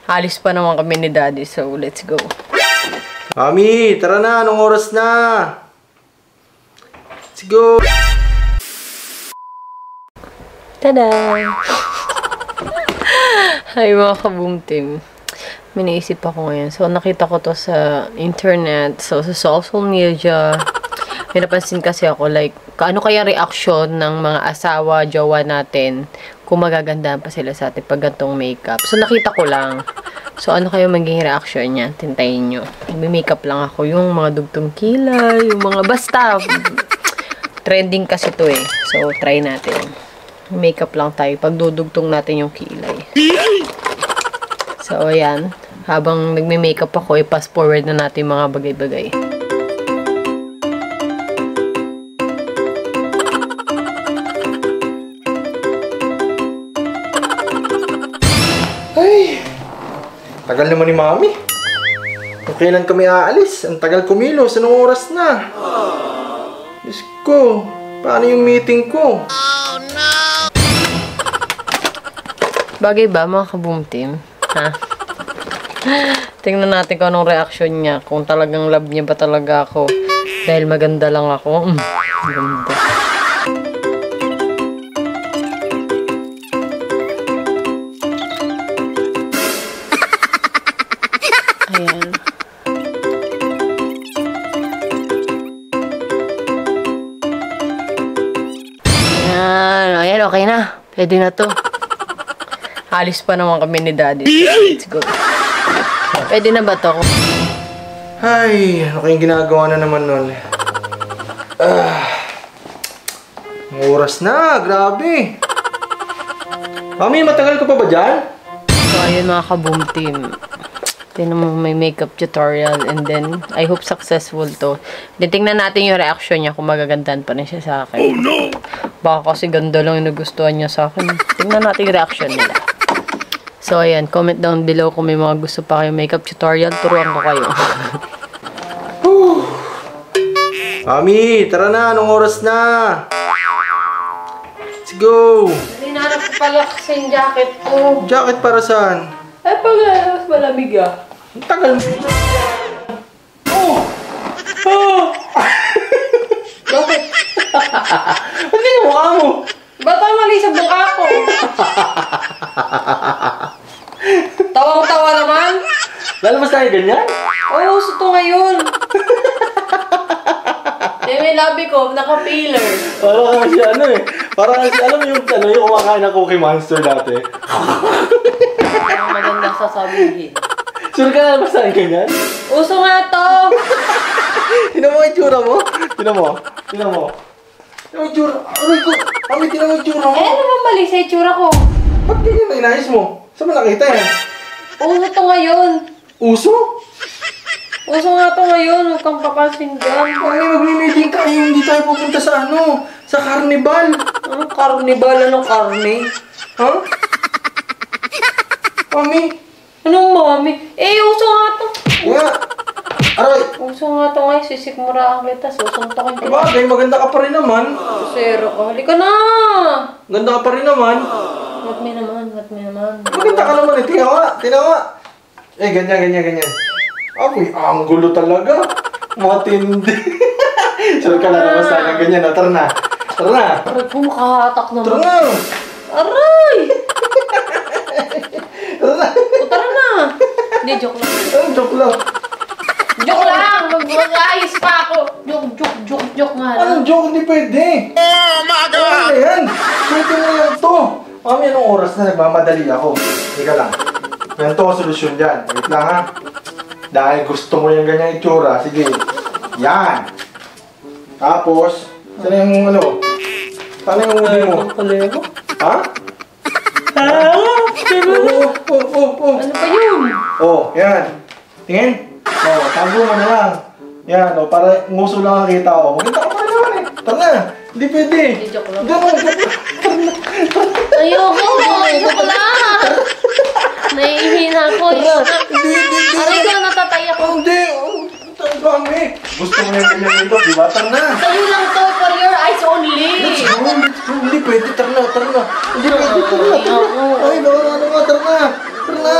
Alis pa naman kami ni Daddy, so let's go. Mami, tara na. Anong oras na? Let's go. Tada! Hi mga ka-boom team. May naisip ako ngayon. So, nakita ko to sa internet. So, sa social media. May napansin kasi ako, like, ano kaya reaction ng mga asawa, jowa natin kung magagandaan pa sila sa atin pag gantong makeup. So, nakita ko lang. So, ano kayo magiging reaction niya? Tintayin nyo. Mag-makeup lang ako. Yung mga dugtong kilay, yung mga basta. Trending kasi to eh. So, try natin. Makeup lang tayo. Pagdudugtong natin yung kilay. So, ayan. Habang nagme-makeup ako, i-pass forward na natin mga bagay-bagay. Ay! Tagal naman ni Mami. Kung kailan kami aalis? Ang tagal kumilos. Anong oras na? Diyos ko. Paano yung meeting ko? Bagay ba mga ka-boom team? Ha? Tingnan natin kung anong reaction niya. Kung talagang love niya ba talaga ako. Dahil maganda lang ako. Maganda. Ayan. Ayan. Ayan, okay na. Pwede na to. Alis pa naman kami ni Daddy. So, let's go. Pwede na ba to? Ay, ano kayong ginagawa na naman nun? Ang oras na, grabe. Mami, matagal ka pa ba dyan? So, ayun mga ka-boom team. Tingnan mo may makeup tutorial and then I hope successful to. Then tingnan natin yung reaction niya kung magagandaan pa rin siya sa akin. Oh no! Baka kasi ganda lang yung nagustuhan niya sa akin. Tingnan natin yung reaction nila. So, ayan. Comment down below kung may mga gusto pa kayong makeup tutorial. Turuan ko kayo. Mami, tara na. Anong oras na? Let's go. Hinanap ko pala kasi yung jacket ko. Jacket para saan? Ay, pag mas malamig ah. Ang tagal mo. Oh! Oh! Bakit? Ano yung mukha mo? Ba't ang mali sa mukha ko? Tawang-tawa naman. Lalabas tayo ganyan? Oo, uso to ngayon. May labi ko, naka-peeler. Parang kasi ano eh. Parang kasi alam mo yung kumakain ng Cookie Monster dati. Ang maganda sasabihin. Sure ka na lalabas tayo ganyan? Uso nga to. Tinan mo yung itsura mo? Tinan mo? Tinan mo? Tinan mo yung itsura? Aray ko! Mami, tinan mo yung itsura mo? Eh, ano ba mali sa itsura ko? Ba't ganyan na inayos mo? Saan mo nakita yan? Uso to ngayon. Uso? Uso nga to ngayon. Huwag kang papansin dyan. Mami, magmi-meeting tayo. Hindi tayo pupunta sa ano? Sa carnival. Anong carnival? Anong karne? Ha? Mami? Anong mami? Eh, uso nga to. Nga. Aray. Uso nga to ngayon. Sisikmuraan kita. Susuntokin kita. Bagay, maganda ka pa rin naman. Zero ka. Halika na! Ganda ka pa rin naman. Ba't may naman? Ba't may naman? Maganda ka naman eh. Tingnan nga. Tingnan nga. Eh, ganyan. Ako'y anggulo talaga. Matindi. Sure ka lalabas tayo ng ganyan. Tara na. Tara na. Aray po, makahatak naman. Tara na. Aray! Tara na. O, tara na! Hindi, joke lang. Ang joke lang. Joke lang! Mag-ayos pa ako! Joke nga lang. Anong joke? Hindi pwede. Oh my God! Ano yan? Pwede mo lang to. Mami, anong oras na nagmamadali ako? Teka lang. Yan to ang solusyon dyan. Wait lang ha. Dahil gusto mo yung ganyang itsura. Sige. Yan. Tapos, saan yung ano? Saan yung uli mo? Kalero? Ha? Oh. Ano pa yun? Oh, yan. Tingin. Oh, tago mo na lang. Yan, oh, para nguso lang ang kita. Oh, maganda ka pa rin naman eh. Tara na. Hindi pwede. Hindi, joke lang. Ganun. Ayoko! Joke lang! Nahihina ako. Hindi. Aray ko, natatay ako. Hindi. Ang dami. Gusto mo yung ganyan nito, di ba? Tara na. Sa'yo lang to, for your eyes only. Let's go. Hindi pwede. Tara na. Hindi pwede. Tara na. Ay, tara na. Tara na.